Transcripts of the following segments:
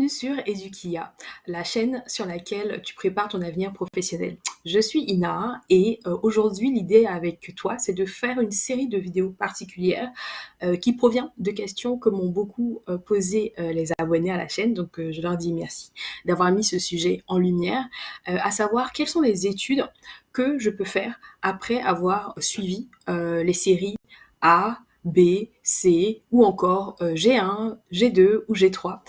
sur Edukia, la chaîne sur laquelle tu prépares ton avenir professionnel. Je suis Ina et aujourd'hui l'idée avec toi c'est de faire une série de vidéos particulières qui provient de questions que m'ont beaucoup posé les abonnés à la chaîne. Donc je leur dis merci d'avoir mis ce sujet en lumière, à savoir quelles sont les études que je peux faire après avoir suivi les séries A, B, C ou encore G1, G2 ou G3,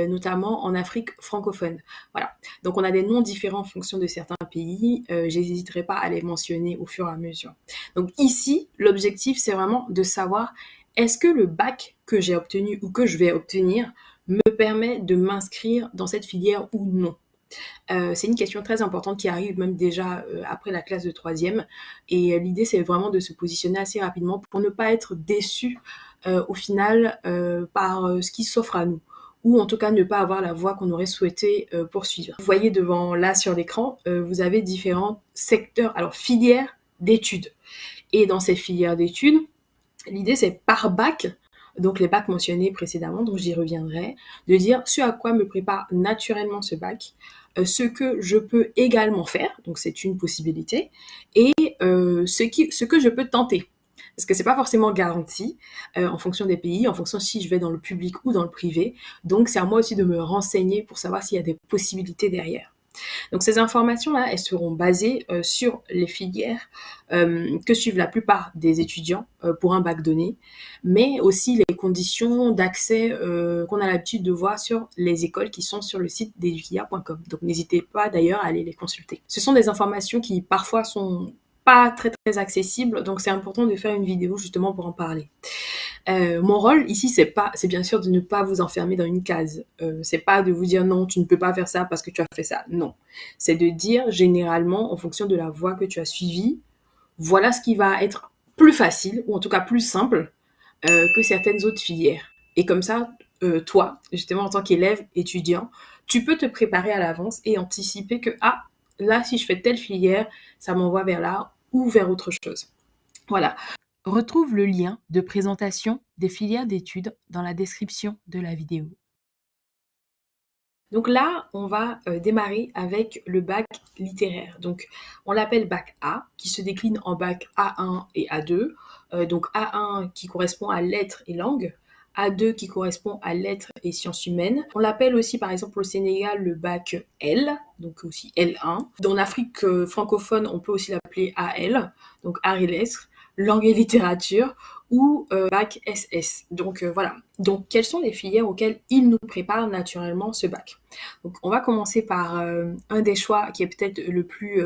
notamment en Afrique francophone. Voilà. Donc on a des noms différents en fonction de certains pays. J'hésiterai pas à les mentionner au fur et à mesure. Donc ici, l'objectif c'est vraiment de savoir est-ce que le bac que j'ai obtenu ou que je vais obtenir me permet de m'inscrire dans cette filière ou non. C'est une question très importante qui arrive même déjà après la classe de troisième. Et l'idée, c'est vraiment de se positionner assez rapidement pour ne pas être déçu au final par ce qui s'offre à nous. Ou en tout cas ne pas avoir la voie qu'on aurait souhaité poursuivre. Vous voyez devant là sur l'écran, vous avez différents secteurs, alors filières d'études. Et dans ces filières d'études, l'idée c'est par bac, donc les bacs mentionnés précédemment, donc j'y reviendrai, de dire ce à quoi me prépare naturellement ce bac, ce que je peux également faire, donc c'est une possibilité, et ce que je peux tenter. Parce que c'est pas forcément garanti en fonction des pays, en fonction si je vais dans le public ou dans le privé. Donc c'est à moi aussi de me renseigner pour savoir s'il y a des possibilités derrière. Donc ces informations-là, elles seront basées sur les filières que suivent la plupart des étudiants pour un bac donné, mais aussi les conditions d'accès qu'on a l'habitude de voir sur les écoles qui sont sur le site d'edukia.com. Donc n'hésitez pas d'ailleurs à aller les consulter. Ce sont des informations qui parfois sont pas très accessibles, donc c'est important de faire une vidéo justement pour en parler. Mon rôle ici, c'est bien sûr de ne pas vous enfermer dans une case. C'est pas de vous dire non, tu ne peux pas faire ça parce que tu as fait ça. Non. C'est de dire généralement, en fonction de la voie que tu as suivie, voilà ce qui va être plus facile, ou en tout cas plus simple, que certaines autres filières. Et comme ça, toi, justement, en tant qu'élève, étudiant, tu peux te préparer à l'avance et anticiper que, ah, là, si je fais telle filière, ça m'envoie vers là ou vers autre chose. Voilà. Retrouve le lien de présentation des filières d'études dans la description de la vidéo. Donc là, on va démarrer avec le bac littéraire. Donc, on l'appelle bac A, qui se décline en bac A1 et A2. Donc A1 qui correspond à lettres et langues, A2 qui correspond à lettres et sciences humaines. On l'appelle aussi, par exemple, au Sénégal, le bac L, donc aussi L1. Dans l'Afrique francophone, on peut aussi l'appeler AL, donc arts et lettres, langue et littérature, ou bac SS. Donc voilà. Donc quelles sont les filières auxquelles il nous prépare naturellement ce bac? Donc on va commencer par un des choix qui est peut-être le plus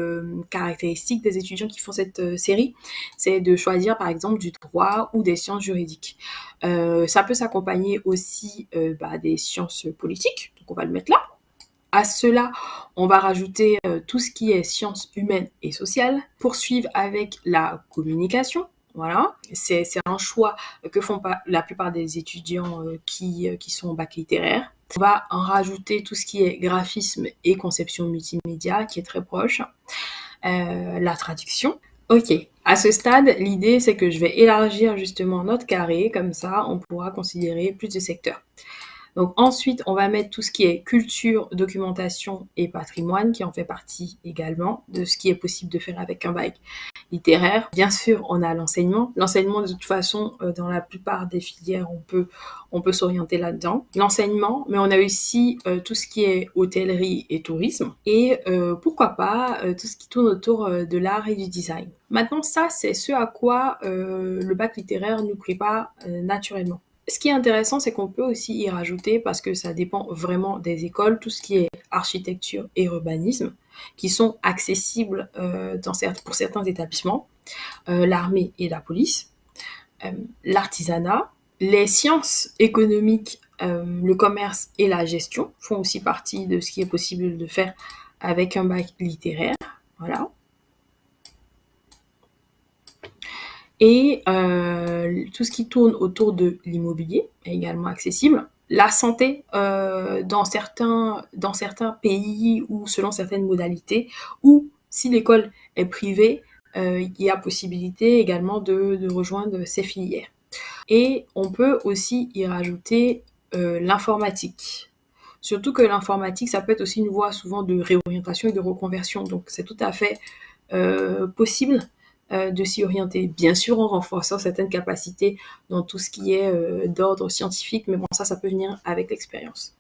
caractéristique des étudiants qui font cette série, c'est de choisir par exemple du droit ou des sciences juridiques. Ça peut s'accompagner aussi des sciences politiques, donc on va le mettre là. À cela, on va rajouter tout ce qui est sciences humaines et sociales, poursuivre avec la communication. Voilà, c'est un choix que font pas la plupart des étudiants qui sont au bac littéraire. On va en rajouter tout ce qui est graphisme et conception multimédia, qui est très proche. La traduction. Ok, à ce stade, l'idée c'est que je vais élargir justement notre carré, comme ça on pourra considérer plus de secteurs. Donc ensuite, on va mettre tout ce qui est culture, documentation et patrimoine, qui en fait partie également de ce qui est possible de faire avec un bac littéraire. Bien sûr, on a l'enseignement. L'enseignement, de toute façon, dans la plupart des filières, on peut s'orienter là-dedans. L'enseignement, mais on a aussi tout ce qui est hôtellerie et tourisme. Et pourquoi pas tout ce qui tourne autour de l'art et du design. Maintenant, ça, c'est ce à quoi le bac littéraire nous prépare naturellement. Ce qui est intéressant, c'est qu'on peut aussi y rajouter, parce que ça dépend vraiment des écoles, tout ce qui est architecture et urbanisme, qui sont accessibles pour certains établissements, l'armée et la police, l'artisanat, les sciences économiques, le commerce et la gestion font aussi partie de ce qui est possible de faire avec un bac littéraire. Voilà. Et tout ce qui tourne autour de l'immobilier est également accessible. La santé, dans certains pays ou selon certaines modalités, ou si l'école est privée, il y a possibilité également de rejoindre ces filières. Et on peut aussi y rajouter l'informatique. Surtout que l'informatique, ça peut être aussi une voie souvent de réorientation et de reconversion. Donc, c'est tout à fait possible de s'y orienter. Bien sûr, en renforçant certaines capacités dans tout ce qui est d'ordre scientifique, mais bon, ça peut venir avec l'expérience.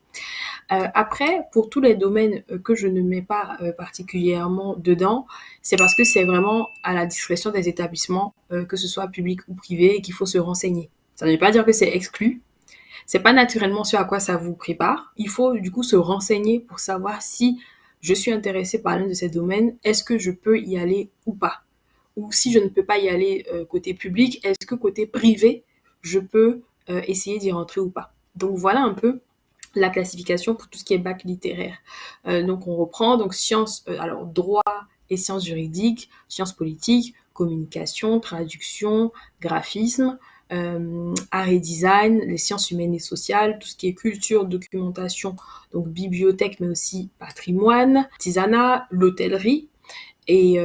Après, pour tous les domaines que je ne mets pas particulièrement dedans, c'est parce que c'est vraiment à la discrétion des établissements, que ce soit public ou privé, et qu'il faut se renseigner. Ça ne veut pas dire que c'est exclu. C'est pas naturellement ce à quoi ça vous prépare. Il faut du coup se renseigner pour savoir si je suis intéressée par l'un de ces domaines, est-ce que je peux y aller ou pas? Ou si je ne peux pas y aller côté public, est-ce que côté privé, je peux essayer d'y rentrer ou pas? Donc voilà un peu la classification pour tout ce qui est bac littéraire. Donc on reprend donc sciences, alors droit et sciences juridiques, sciences politiques, communication, traduction, graphisme, art et design, les sciences humaines et sociales, tout ce qui est culture, documentation, donc bibliothèque, mais aussi patrimoine, artisanat, l'hôtellerie, et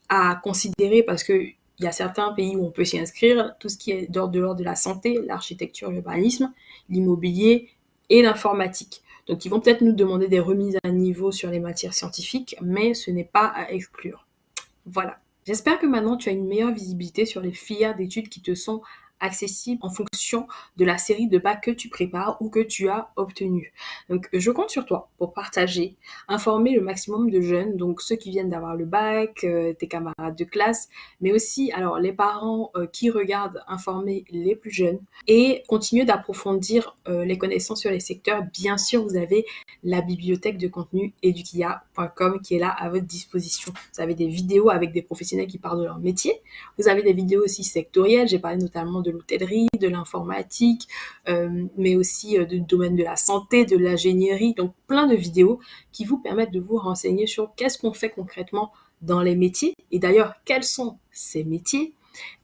à considérer parce que il y a certains pays où on peut s'y inscrire, tout ce qui est de l'ordre de la santé, l'architecture, l'urbanisme, l'immobilier et l'informatique. Donc ils vont peut-être nous demander des remises à niveau sur les matières scientifiques, mais ce n'est pas à exclure. Voilà. J'espère que maintenant tu as une meilleure visibilité sur les filières d'études qui te sont accessibles en fonction de la série de bacs que tu prépares ou que tu as obtenu. Donc je compte sur toi pour partager, informer le maximum de jeunes, donc ceux qui viennent d'avoir le bac, tes camarades de classe, mais aussi alors les parents qui regardent, informer les plus jeunes et continuer d'approfondir les connaissances sur les secteurs. Bien sûr, vous avez la bibliothèque de contenu edukia.com qui est là à votre disposition. Vous avez des vidéos avec des professionnels qui parlent de leur métier. Vous avez des vidéos aussi sectorielles. J'ai parlé notamment de l'hôtellerie, de l'informatique, mais aussi du domaine de la santé, de l'ingénierie. Donc, plein de vidéos qui vous permettent de vous renseigner sur qu'est-ce qu'on fait concrètement dans les métiers. Et d'ailleurs, quels sont ces métiers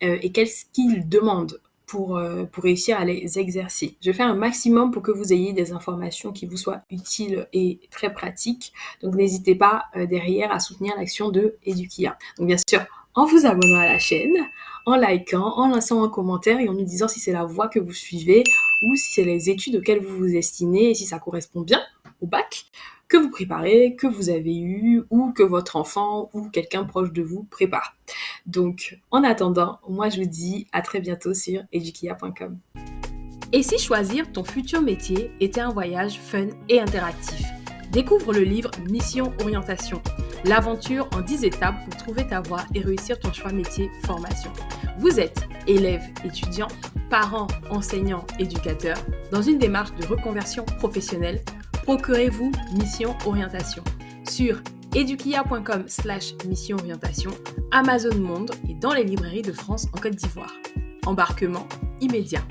et qu'est-ce qu'ils demandent pour réussir à les exercer. Je fais un maximum pour que vous ayez des informations qui vous soient utiles et très pratiques. Donc n'hésitez pas derrière à soutenir l'action de Edukia. Donc bien sûr, en vous abonnant à la chaîne, en likant, en laissant un commentaire et en nous disant si c'est la voie que vous suivez ou si c'est les études auxquelles vous vous destinez et si ça correspond bien au bac que vous préparez, que vous avez eu ou que votre enfant ou quelqu'un proche de vous prépare. Donc, en attendant, moi je vous dis à très bientôt sur edukia.com. Et si choisir ton futur métier était un voyage fun et interactif? Découvre le livre Mission Orientation, l'aventure en 10 étapes pour trouver ta voie et réussir ton choix métier formation. Vous êtes élève, étudiant, parent, enseignant, éducateur, dans une démarche de reconversion professionnelle, procurez-vous Mission Orientation sur edukia.com/mission orientation, Amazon Monde et dans les librairies de France en Côte d'Ivoire. Embarquement immédiat.